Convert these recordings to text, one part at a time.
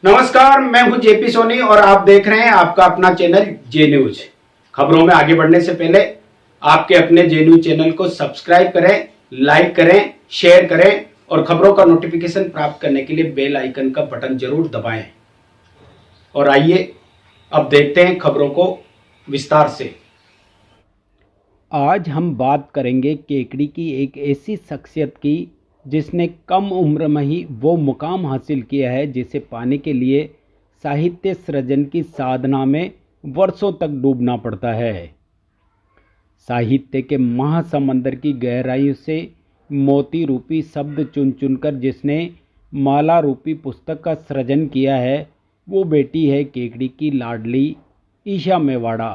नमस्कार, मैं हूं जेपी सोनी और आप देख रहे हैं आपका अपना चैनल जे न्यूज। खबरों में आगे बढ़ने से पहले आपके अपने जे न्यूज चैनल को सब्सक्राइब करें, लाइक करें, शेयर करें और खबरों का नोटिफिकेशन प्राप्त करने के लिए बेल आइकन का बटन जरूर दबाएं। और आइए अब देखते हैं खबरों को विस्तार से। आज हम बात करेंगे केकड़ी की एक ऐसी शख्सियत की जिसने कम उम्र में ही वो मुकाम हासिल किया है जिसे पाने के लिए साहित्य सृजन की साधना में वर्षों तक डूबना पड़ता है। साहित्य के महासमंदर की गहराइयों से मोती रूपी शब्द चुन चुनकर जिसने माला रूपी पुस्तक का सृजन किया है वो बेटी है केकड़ी की लाडली ईशा मेवाड़ा।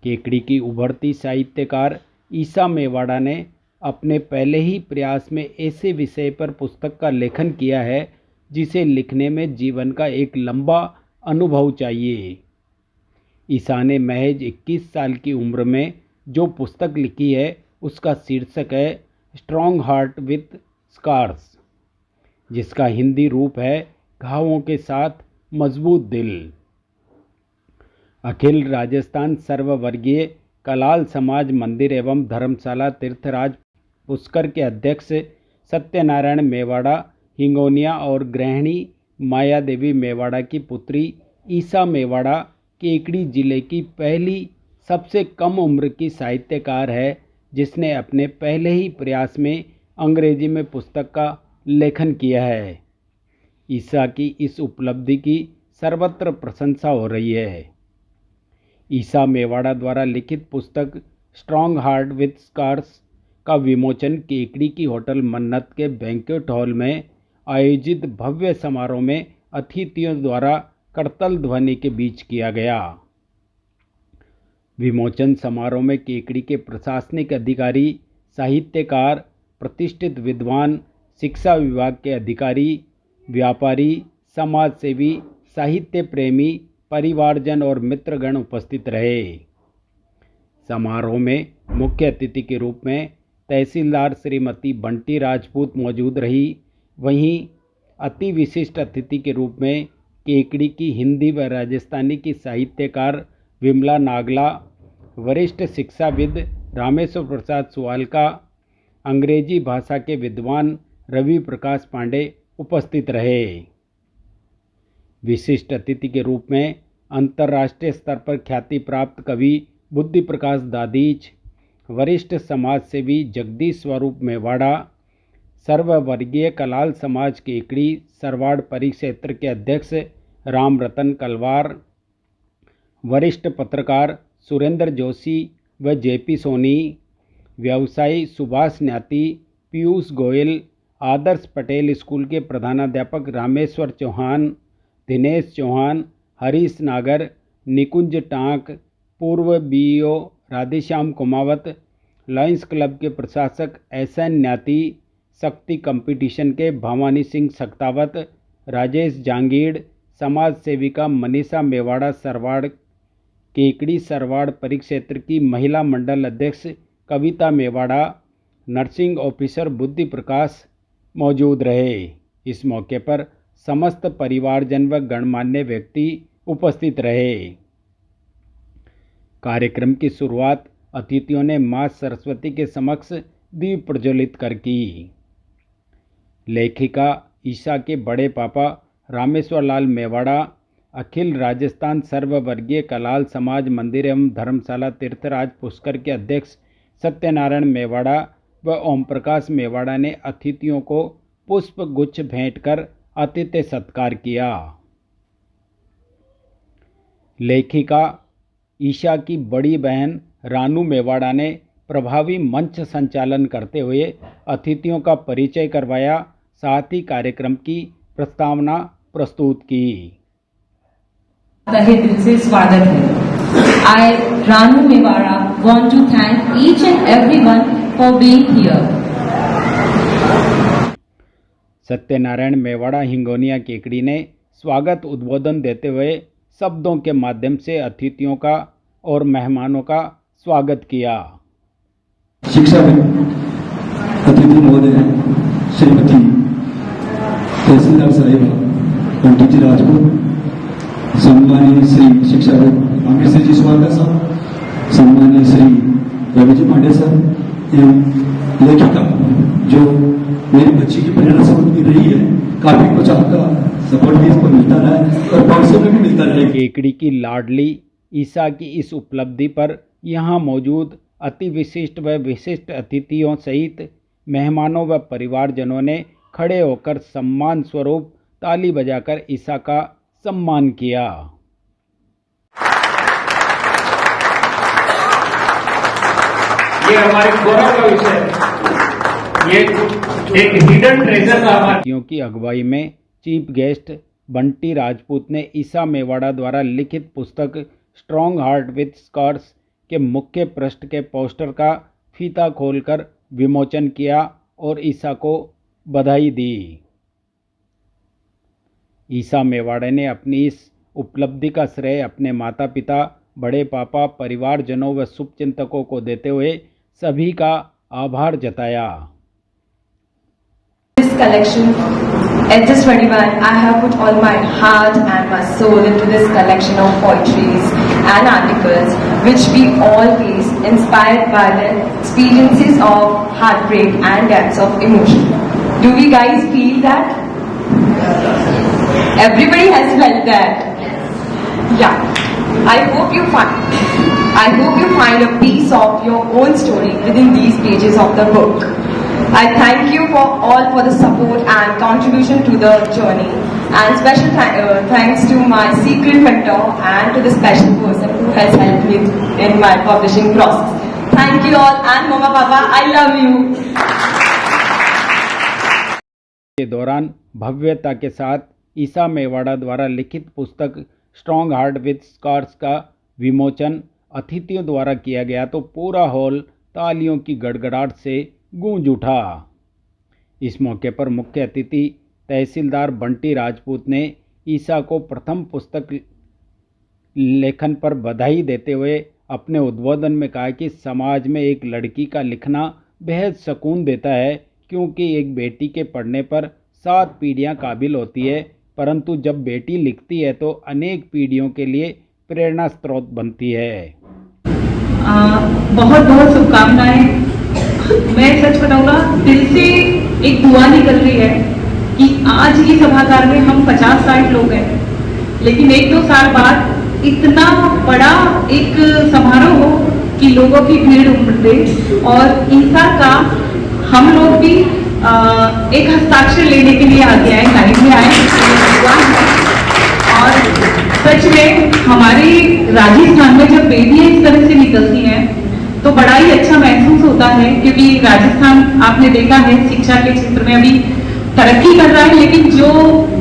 केकड़ी की उभरती साहित्यकार ईशा मेवाड़ा ने अपने पहले ही प्रयास में ऐसे विषय पर पुस्तक का लेखन किया है जिसे लिखने में जीवन का एक लंबा अनुभव चाहिए। ईशा ने महज 21 साल की उम्र में जो पुस्तक लिखी है उसका शीर्षक है स्ट्रॉन्ग हार्ट विथ स्कार्स, जिसका हिंदी रूप है घावों के साथ मजबूत दिल। अखिल राजस्थान सर्ववर्गीय कलाल समाज मंदिर एवं धर्मशाला तीर्थराज पुष्कर के अध्यक्ष सत्यनारायण मेवाड़ा हिंगोनिया और गृहिणी माया देवी मेवाड़ा की पुत्री ईशा मेवाड़ा केकड़ी जिले की पहली सबसे कम उम्र की साहित्यकार है जिसने अपने पहले ही प्रयास में अंग्रेजी में पुस्तक का लेखन किया है। ईशा की इस उपलब्धि की सर्वत्र प्रशंसा हो रही है। ईशा मेवाड़ा द्वारा लिखित पुस्तक स्ट्रॉन्ग हार्ट विथ स्कार्स का विमोचन केकड़ी की होटल मन्नत के बैंक्वेट हॉल में आयोजित भव्य समारोह में अतिथियों द्वारा करतल ध्वनि के बीच किया गया। विमोचन समारोह में केकड़ी के प्रशासनिक अधिकारी, साहित्यकार, प्रतिष्ठित विद्वान, शिक्षा विभाग के अधिकारी, व्यापारी, समाजसेवी, साहित्य प्रेमी, परिवारजन और मित्रगण उपस्थित रहे। समारोह में मुख्य अतिथि के रूप में तहसीलदार श्रीमती बंटी राजपूत मौजूद रही। वहीं अति विशिष्ट अतिथि के रूप में केकड़ी की हिंदी व राजस्थानी की साहित्यकार विमला नागला, वरिष्ठ शिक्षाविद रामेश्वर प्रसाद सुवालका, अंग्रेजी भाषा के विद्वान रवि प्रकाश पांडे उपस्थित रहे। विशिष्ट अतिथि के रूप में अंतर्राष्ट्रीय स्तर पर ख्याति प्राप्त कवि बुद्धि प्रकाश दादीच, वरिष्ठ समाजसेवी जगदीश स्वरूप मेवाड़ा, सर्ववर्गीय कलाल समाज केकड़ी सरवाड़ परिक्षेत्र के अध्यक्ष राम रतन कलवार, वरिष्ठ पत्रकार सुरेंद्र जोशी व जेपी सोनी, व्यवसायी सुभाष न्याती, पीयूष गोयल, आदर्श पटेल स्कूल के प्रधानाध्यापक रामेश्वर चौहान, दिनेश चौहान, हरीश नागर, निकुंज टांक, पूर्व BEO Radheshyam Kumawat, Lions club के प्रशासक एसएन न्याती, शक्ति कंपटीशन के भवानी सिंह सक्तावत, राजेश जांगीड़, समाज सेविका मनीषा मेवाड़ा सरवाड़, केकड़ी सरवाड़ परिक्षेत्र की महिला मंडल अध्यक्ष कविता मेवाड़ा, नर्सिंग ऑफिसर बुद्धि प्रकाश मौजूद रहे। इस मौके पर समस्त परिवारजन व गणमान्य व्यक्ति उपस्थित रहे। कार्यक्रम की शुरुआत अतिथियों ने मां सरस्वती के समक्ष दीप प्रज्वलित कर की। लेखिका ईशा के बड़े पापा रामेश्वर लाल मेवाड़ा, अखिल राजस्थान सर्ववर्गीय कलाल समाज मंदिर एवं धर्मशाला तीर्थराज पुष्कर के अध्यक्ष सत्यनारायण मेवाड़ा व ओम प्रकाश मेवाड़ा ने अतिथियों को पुष्प गुच्छ भेंट कर आतिथ्य सत्कार किया। लेखिका ईशा की बड़ी बहन रानू मेवाड़ा ने प्रभावी मंच संचालन करते हुए अतिथियों का परिचय करवाया, साथ ही कार्यक्रम की प्रस्तावना प्रस्तुत की। तहे दिल से स्वागत है। I, Ranu Mewada, want to thank each and everyone for being here. Satyanarayan Mewada Hingonia Kekri ने स्वागत उद्बोधन देते हुए शब्दों के माध्यम से अतिथियों का और मेहमानों का स्वागत किया। शिक्षाविद अतिथि महोदय श्रीमती तहसीलदार साहिबा, पंडित जी राजपूत, सम्मानीय श्री शिक्षाविद आमिर सिंह जी सुवालकर साहब, सम्मानीय श्री रवि जी पांडे साहब एवं लेखिका जो मेरी बच्ची की प्रेरणा से बनती रही है। काफी कुछ आपका सपोर्ट भी इसको मिलता रहा है और भविष्य में भी मिलता रहेगा। केकड़ी की लाडली ईसा की इस उपलब्धि पर यहाँ मौजूद अति विशिष्ट व विशिष्ट अतिथियों सहित मेहमानों व परिवारजनों ने खड़े होकर सम्मान स्वरूप ताली बजाकर ईसा का सम्मान किया। ये हमारे गौरव का विषय है। ये एक हिडन ट्रेजर का हमारा। की अगुवाई में चीफ गेस्ट बंटी राजपूत ने ईसा मेवाड़ा द्वारा लिखित पुस्तक स्ट्रॉन्ग हार्ट विथ स्कार्स के मुख्य पृष्ठ के पोस्टर का फीता खोलकर विमोचन किया और ईसा को बधाई दी। ईसा मेवाड़े ने अपनी इस उपलब्धि का श्रेय अपने माता पिता, बड़े पापा, परिवारजनों व शुभचिंतकों को देते हुए सभी का आभार जताया। This collection, at this 21, I have put all my heart and my soul into this collection of poetries and articles which we all face, inspired by the experiences of heartbreak and depths of emotion. Do we guys feel that? Everybody has felt that. Yeah. I hope you find a piece of your own story within these pages of the book. I thank you all for the support and contribution to the journey, and special thanks to my secret mentor and to the special person who has helped me in my publishing process. Thank you all, and Mama Papa, I love you. के दौरान भव्यता के साथ ईसा मेवाड़ा द्वारा लिखित पुस्तक strong heart with scars का विमोचन अतिथियों द्वारा किया गया तो पूरा हॉल तालियों की गड़गड़ाहट से गूंज उठा। इस मौके पर मुख्य अतिथि तहसीलदार बंटी राजपूत ने ईसा को प्रथम पुस्तक लेखन पर बधाई देते हुए अपने उद्बोधन में कहा कि समाज में एक लड़की का लिखना बेहद सुकून देता है, क्योंकि एक बेटी के पढ़ने पर 7 पीढ़ियां काबिल होती है, परंतु जब बेटी लिखती है तो अनेक पीढ़ियों के लिए प्रेरणा स्रोत बनती है। बहुत बहुत शुभकामनाएं। मैं सच बताऊंगा, दिल से एक दुआ निकल रही है कि आज ही सभागार में हम 50-60 लोग हैं, लेकिन 1-2 साल बाद इतना बड़ा एक समारोह हो कि लोगों की भीड़ उमड़े और ईसा का हम लोग भी एक हस्ताक्षर लेने के लिए आगे आए, लाइन में आए। और सच में हमारे राजस्थान में जब बेटियां इस तरह से निकलती हैं तो बड़ा ही अच्छा महसूस होता है, क्योंकि राजस्थान आपने देखा है शिक्षा के क्षेत्र में अभी तरक्की कर रहा है, लेकिन जो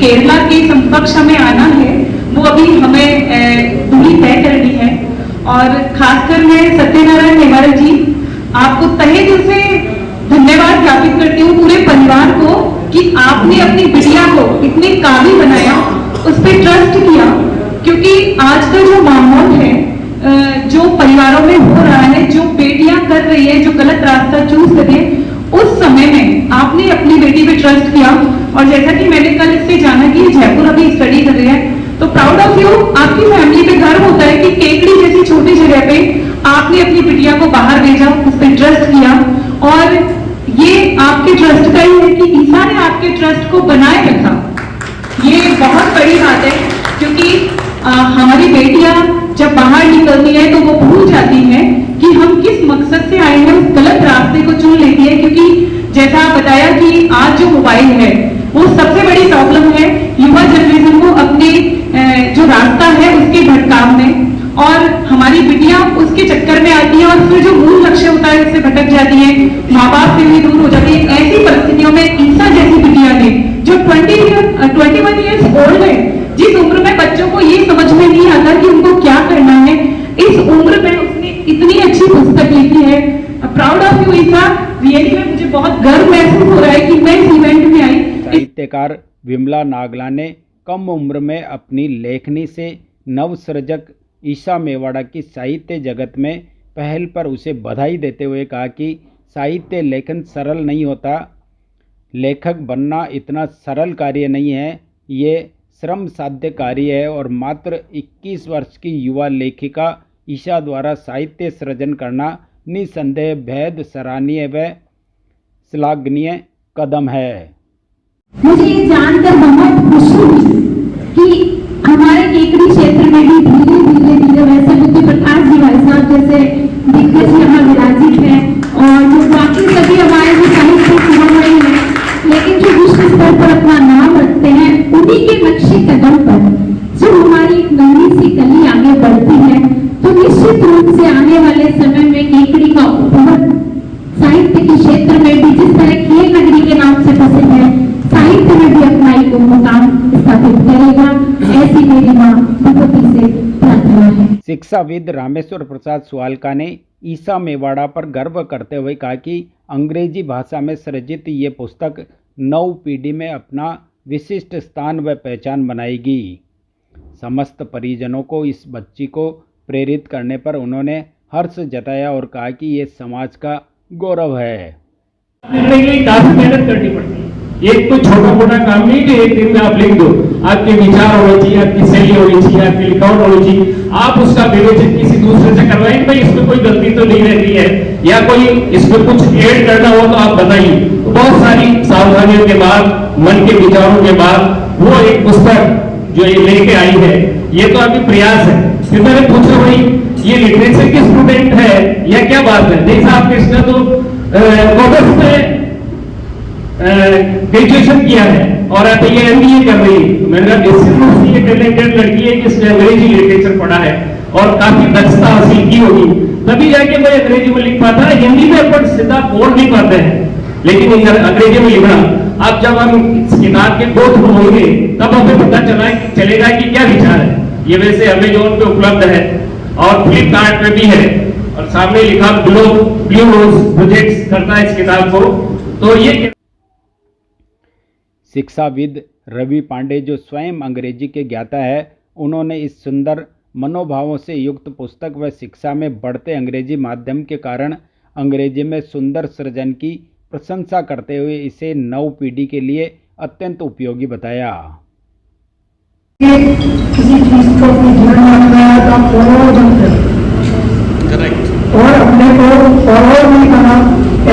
केरला के समकक्ष हमें आना है वो अभी हमें दूरी तय करनी है। और खासकर मैं सत्यनारायण नेवाड़ा जी आपको तहे दिल से धन्यवाद ज्ञापित करती हूँ पूरे परिवार को कि आपने अपनी बिटिया को इतने काबिल बनाया, उस पर ट्रस्ट किया, क्योंकि आज का जो माहौल है जो परिवारों में हो रहा है, जो बेटियां कर रही है, जो गलत रास्ता चूज कर रही है, उस समय में आपने अपनी बेटी पे ट्रस्ट किया। और जैसा कि मैंने कल इससे जाना कि जयपुर अभी स्टडी कर रही है, तो प्राउड ऑफ यू, आपकी फैमिली पे गर्व होता है कि केकड़ी जैसी छोटी जगह पे आपने अपनी बिटिया को बाहर भेजा, उस पर ट्रस्ट किया। और ये आपके ट्रस्ट का ही है कि ईसा ने आपके ट्रस्ट को बनाए रखा। ये बहुत बड़ी बात है, क्योंकि हमारी बेटियां जब बाहर निकलती है तो वो भूल जाती है कि हम किस मकसद से आए हैं, उस गलत रास्ते को चुन लेती है। क्योंकि जैसा आप बताया कि आज जो मोबाइल है वो सबसे बड़ी प्रॉब्लम है युवा जनरेशन को अपने जो रास्ता है उसके भटकाव में, और हमारी बिटियां उसके चक्कर में आती है और फिर जो मूल लक्ष्य होता है उससे भटक जाती है, माँ बाप से भी दूर हो जाती है। ऐसी परिस्थितियों में ईसा जैसी बिटिया ने जो 21 ईयर्स ओल्ड है, जिस उम्र में बच्चों को ये समझ में नहीं आता कि उनको क्या करना है, इस उम्र में उसने इतनी अच्छी पुस्तक लिखी है। Proud of you Isa, really में मुझे बहुत गर्व महसूस हो रहा है कि मैं इस इवेंट में आई। साहित्यकार विमला नागला ने कम उम्र में अपनी लेखनी से नवसृजक ईसा मेवाड़ा की साहित्य जगत में पहल पर उसे बधाई देते हुए कहा कि साहित्य लेखन सरल नहीं होता, लेखक बनना इतना सरल कार्य नहीं है, ये श्रम साध्य कार्य है और मात्र 21 वर्ष की युवा लेखिका ईशा द्वारा साहित्य सृजन करना निसंदेह बेहद सराहनीय व श्लाघनीय कदम है। मुझे ये जानकर बहुत खुशी हुई कि हमारे केकड़ी क्षेत्र में भी धीरे वैसे बुद्धि प्रकाश जी भाई साहब जैसे दिग्गज यहाँ विराजित हैं और जो बाकी सभी हमारे जो साहित्य शिरोमणि हैं, लेकिन जो विश्व स्तर पर अपना नाम रखते हैं, उन्हीं के नक्शे कदम पर जो हमारी एक नन्ही सी कली आगे बढ़ती है, तो निश्चित रूप से आने वाले समय में केकड़ी का बहुत साहित्य के क्षेत्र में भी जिस तरह खेल नगरी के नाम से प्रसिद्ध है, साहित्य में भी अपना एक मुकाम स्थापित करेगा, ऐसी मेरी मां भगवती से प्रार्थना है। शिक्षाविद रामेश्वर प्रसाद सुवालका ने ईशा मेवाड़ा पर गर्व करते हुए कहा कि अंग्रेजी भाषा में सृजित ये पुस्तक नव पीढ़ी में अपना विशिष्ट स्थान व पहचान बनाएगी। समस्त परिजनों को इस बच्ची को प्रेरित करने पर उन्होंने हर्ष जताया और कहा कि ये समाज का गौरव है। काफी मेहनत करनी पड़ती है, एक तो छोटा मोटा काम नहीं कि एक दिन में आप लिख दो। आपके विचार होने चाहिए, आपकी शैली होनी चाहिए, आपकी लिखावट होनी चाहिए, आप उसका विवेचन किसी दूसरे से करवाएं, भाई इसमें कोई गलती तो नहीं रहती है या कोई इसमें कुछ ऐड करना हो तो आप बताइए। तो बहुत सारी सावधानियों के बाद, मन के विचारों के बाद वो एक पुस्तक जो ये लेके आई है, ये तो अभी प्रयास है। फिर मैंने पूछा भाई ये लिटरेचर की स्टूडेंट है या क्या बात है? नहीं साहब कृष्णा तो कॉमर्स में ग्रेजुएशन किया है और अब ये MBA कर रही है। मैंने कहा निश्चित रूप से ये टैलेंटेड लड़की है, जिसने अंग्रेजी लिटरेचर पढ़ा है और काफी दक्षता हासिल की होगी, तभी जाके मैं अंग्रेजी में लिख पाता है। हिंदी में अपन सीधा बोल नहीं पाते हैं, लेकिन अंग्रेजी में लिखना, अब जब हम इस किताब के गो थ्रू होंगे तब हमें पता चलेगा कि क्या विचार है। ये वैसे अमेजोन पे उपलब्ध है और फ्लिपकार्ट पे भी है और सामने लिखा ब्लू रोज प्रोजेक्ट्स करता है इस किताब को। तो ये शिक्षाविद रवि पांडे जो स्वयं अंग्रेजी के ज्ञाता है, उन्होंने इस सुंदर मनोभावों से युक्त पुस्तक व शिक्षा में बढ़ते अंग्रेजी माध्यम के कारण अंग्रेजी में सुंदर सृजन की प्रशंसा करते हुए इसे नव पीढ़ी के लिए अत्यंत उपयोगी बताया। किसी चीज को अपने जीवन में अपनाया तो आप फॉलोअर बनते हैं और अपने को फॉलोअर नहीं करना।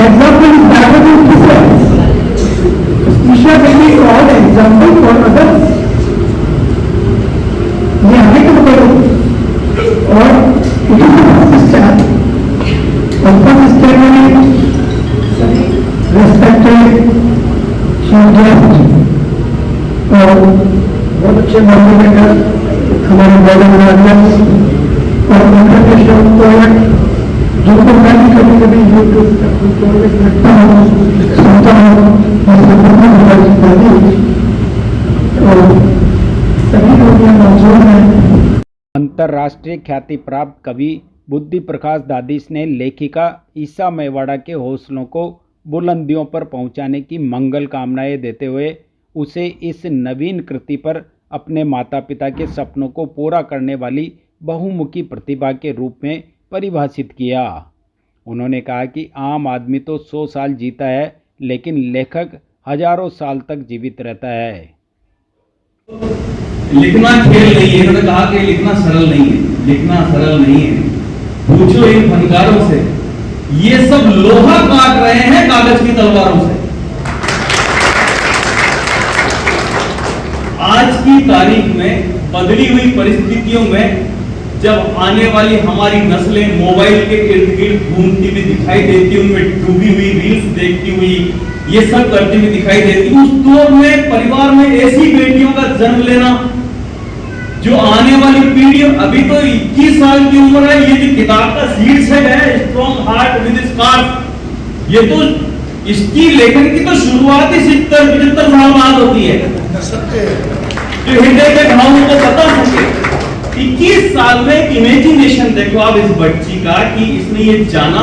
Example is better than teacher. Teacher can be all example for others. ये हमें तो करो और इट इज फर्स्ट स्टेप। और फर्स्ट स्टेप में रेस्पेक्टेड और बहुत अच्छे मॉडरेटर हमारे मॉडर्न और इंटरनेशनल पोएट जिनको मैं भी कभी कभी यूट्यूब पर देखता हूँ, सुनता हूँ, और सभी लोग यहाँ मौजूद हैं। अंतर्राष्ट्रीय ख्याति प्राप्त कवि बुद्धि प्रकाश दादीश ने लेखिका ईशा मेवाड़ा के हौसलों को बुलंदियों पर पहुंचाने की मंगल कामनाएं देते हुए उसे इस नवीन कृति पर अपने माता पिता के सपनों को पूरा करने वाली बहुमुखी प्रतिभा के रूप में परिभाषित किया। उन्होंने कहा कि आम आदमी तो 100 साल जीता है, लेकिन लेखक हजारों साल तक जीवित रहता है। लिखना खेल नहीं है। उन्होंने कहा कि लिखना सरल नहीं है, लिखना सरल नहीं है। पूछो इन फनकारों से, ये सब लोहा काट रहे हैं कागज की तलवारों से। आज की तारीख में बदली हुई परिस्थितियों में जब आने वाली हमारी नस्लें मोबाइल के इर्द गिर्द घूमती हुई दिखाई देती, उनमें डूबी हुई रील्स देखती हुई, ये सब करती हुई दिखाई देती, उस दौर में परिवार में ऐसी बेटियों का जन्म लेना जो आने वाली पीढ़ी, अभी तो 21 साल की उम्र है, ये जो किताब का शीर्षक है स्ट्रॉन्ग हार्ट विद स्कार्स, ये तो इसकी लेखन की तो शुरुआत ही 70-75 साल बाद होती है, जो हृदय के भावों को बता सके। 21 साल में इमेजिनेशन देखो आप इस बच्ची का, कि इसने ये जाना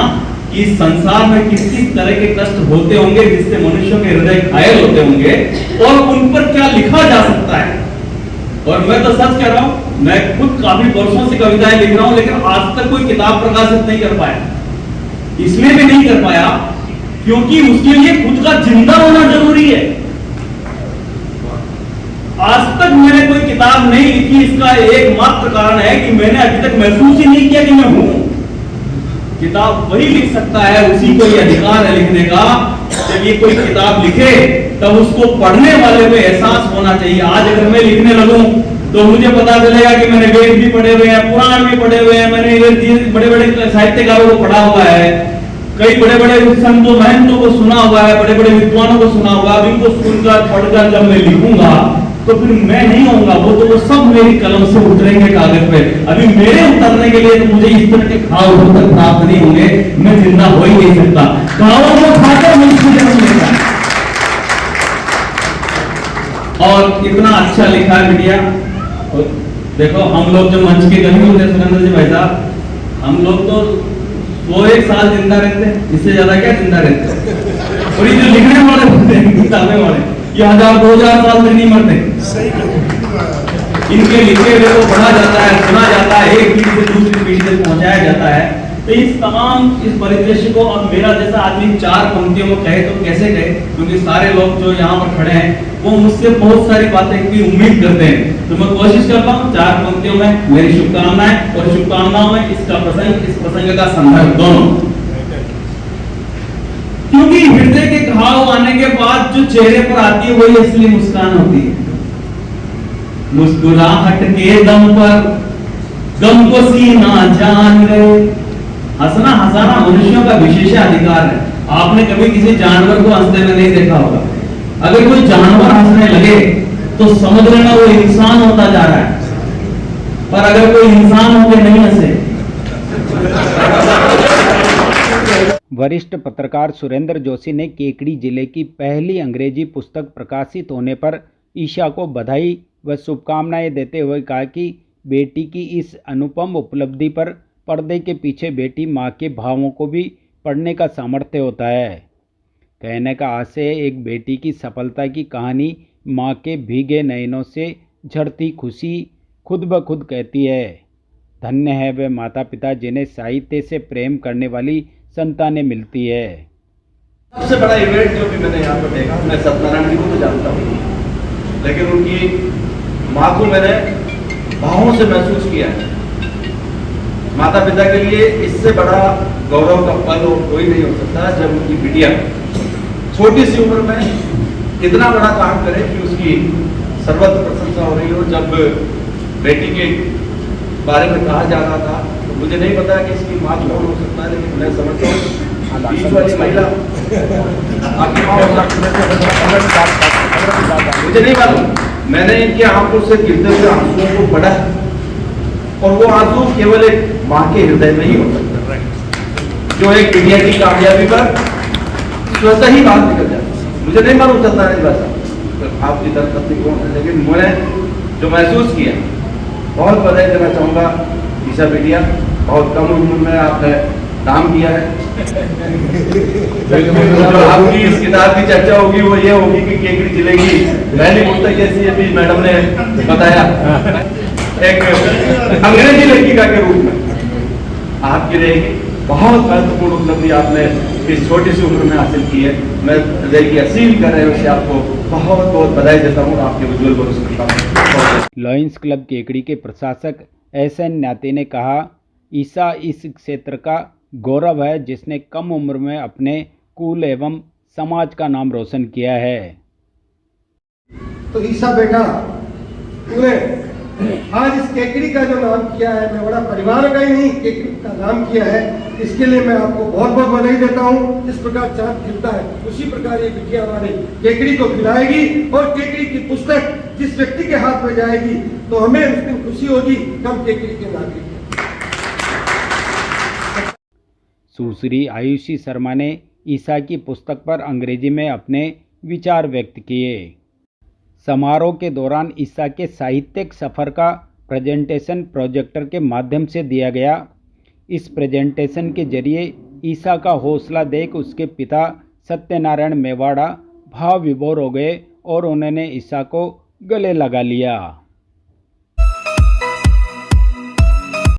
कि संसार में किस किस तरह के कष्ट होते होंगे जिससे मनुष्यों के हृदय घायल होते होंगे और उन पर क्या लिखा जा सकता है। और मैं तो सच कह रहा हूं, मैं खुद काफी वर्षों से कविताएं लिख रहा हूं, लेकिन आज तक कोई किताब प्रकाशित नहीं कर पाया। इसलिए भी नहीं कर पाया क्योंकि उसके लिए खुद का जिंदा होना जरूरी है। आज तक मैंने कोई किताब नहीं लिखी, इसका एकमात्र कारण है कि मैंने अभी तक महसूस ही नहीं किया कि मैं हूं। किताब वही लिख सकता है, उसी को ये अधिकार है लिखने का। जब ये कोई किताब लिखे तब उसको पढ़ने वाले को एहसास होना चाहिए। आज अगर मैं लिखने लगूं तो मुझे पता चलेगा कि मैंने वेद भी पढ़े हुए हैं, पुराण भी पढ़े हुए हैं, मैंने बड़े बड़े साहित्यकारों को पढ़ा हुआ है, कई बड़े बड़े संतों महंतों को सुना हुआ है, बड़े बड़े विद्वानों को सुना हुआ है। इनको सुनकर पढ़कर जब मैं लिखूंगा तो फिर मैं नहीं होऊंगा, वो सब मेरी कलम से उतरेंगे कागज पे। अभी मेरे उतरने के लिए तो मुझे इस तरह के घाव तक प्राप्त नहीं होंगे, मैं जिंदा हो ही नहीं सकता। घावों को खाकर मुझे जन्म लेता है। और इतना अच्छा लिखा है बिटिया। देखो हम लोग जो मंच के कर्मी होते हैं सुरेंद्र जी भाई साहब, हम लोग तो वो 1 साल जिंदा रहते हैं, इससे ज्यादा क्या जिंदा रहते हैं। और ये जो लिखने वाले होते हैं, किताबें वाले, ये 1000-2000 साल तक नहीं मरते। इनके लिखे हुए को पढ़ा जाता है, सुना जाता है, एक पीढ़ी से दूसरी पीढ़ी तक पहुंचाया जाता है। तो इस परिदृश्य को अब मेरा जैसा आदमी 4 पंक्तियों में कहे तो कैसे कहे, क्योंकि सारे लोग जो यहाँ पर खड़े हैं वो मुझसे बहुत सारी बातें की उम्मीद करते हैं। तो मैं कोशिश करता हूँ 4 पंक्तियों में मेरी शुभकामनाएं, और शुभकामनाओं में इसका प्रसंग, इस प्रसंग का संदर्भ दोनों। क्योंकि हृदय के घाव आने के बाद जो चेहरे पर आती है वही असली मुस्कान होती है। मुस्कुराहट के दम पर गम को सीना जान गए। हंसना हंसाना मनुष्यों का विशेषाधिकार है। आपने कभी किसी जानवर को हंसते में नहीं देखा होगा। अगर कोई जानवर हंसने लगे तो समझ लेना वो इंसान होता जा रहा है, पर अगर कोई इंसान होकर नहीं हंसे। वरिष्ठ पत्रकार सुरेंद्र जोशी ने केकड़ी जिले की पहली अंग्रेजी पुस्तक प्रकाशित होने पर ईशा को बधाई व शुभकामनाएं देते हुए कहा कि बेटी की इस अनुपम उपलब्धि पर पर्दे के पीछे बेटी माँ के भावों को भी पढ़ने का सामर्थ्य होता है। कहने का आशय एक बेटी की सफलता की कहानी माँ के भीगे नयनों से झड़ती खुशी खुद ब खुद कहती है। धन्य है वे माता पिता जिन्हें साहित्य से प्रेम करने वाली संतानें मिलती है। सबसे बड़ा इवेंट जो भी मैंने यहाँ पर देखा, मैं सत्यनारायण जी को तो जानता हूँ, लेकिन उनकी माँ को मैंने भावों से महसूस किया है। माता पिता के लिए इससे बड़ा गौरव का पल और कोई नहीं हो सकता जब उनकी बिटिया छोटी सी उम्र में इतना बड़ा काम करे कि उसकी सर्वत्र प्रशंसा हो रही हो। जब बेटी के बारे में कहा जा रहा था तो मुझे नहीं पता कि इसकी माँ कौन हो सकता है, लेकिन मैं समझता हूँ बीच वाली महिला आपकी माँ हो सकती है। मुझे नहीं मालूम, मैंने इनके आंखों से गिरते हुए आंसुओं को पढ़ा है, और वो आंसू केवल एक माँ के हृदय में ही हो सकता है, जो एक बिटिया की कामयाबी पर स्वतः ही बात निकल जाती है। मुझे नहीं मालूम सत्यनारायण भाषा आपकी धर्मपत्नी कौन है, लेकिन मैंने जो महसूस किया, बहुत बधाई देना चाहूंगा ईशा बिटिया। बहुत कम उम्र में आपने काम किया है। आपकी इस किताब की चर्चा होगी वो ये होगी कि केकड़ी जिले की पहली पुस्तक, जैसी अभी मैडम ने बताया, एक अंग्रेजी लेखिका के रूप में आपकी रहेगी। बहुत महत्वपूर्ण उपलब्धि आपने इस छोटी सी उम्र में हासिल की है। मैं हृदय की असीम कर रहे से आपको बहुत बहुत बधाई देता हूँ, आपके उज्जवल भविष्य करता हूँ। लॉयंस क्लब केकड़ी के प्रशासक एसएन न्याती ने कहा, ईशा इस क्षेत्र का गौरव है जिसने कम उम्र में अपने कुल एवं समाज का नाम रोशन किया है। तो ईशा बेटा तूने आज इस केकड़ी का जो नाम किया है, मैं बड़ा परिवार का ही नहीं केकड़ी का नाम किया है, इसके लिए मैं आपको बहुत बहुत बधाई देता हूँ। जिस प्रकार चाँद खिलता है उसी प्रकार ये बिटिया हमारे केकड़ी को खिलाएगी, और केकड़ी की पुस्तक जिस व्यक्ति के हाथ में जाएगी तो हमें उस दिन खुशी होगी, हम केकड़ी के नागरिक हैं। सुश्री आयुषी शर्मा ने ईशा की पुस्तक पर अंग्रेजी में अपने विचार व्यक्त किए। समारोह के दौरान ईशा के साहित्यिक सफ़र का प्रेजेंटेशन प्रोजेक्टर के माध्यम से दिया गया। इस प्रेजेंटेशन के जरिए ईशा का हौसला देख उसके पिता सत्यनारायण मेवाड़ा भाव विभोर हो गए और उन्होंने ईशा को गले लगा लिया।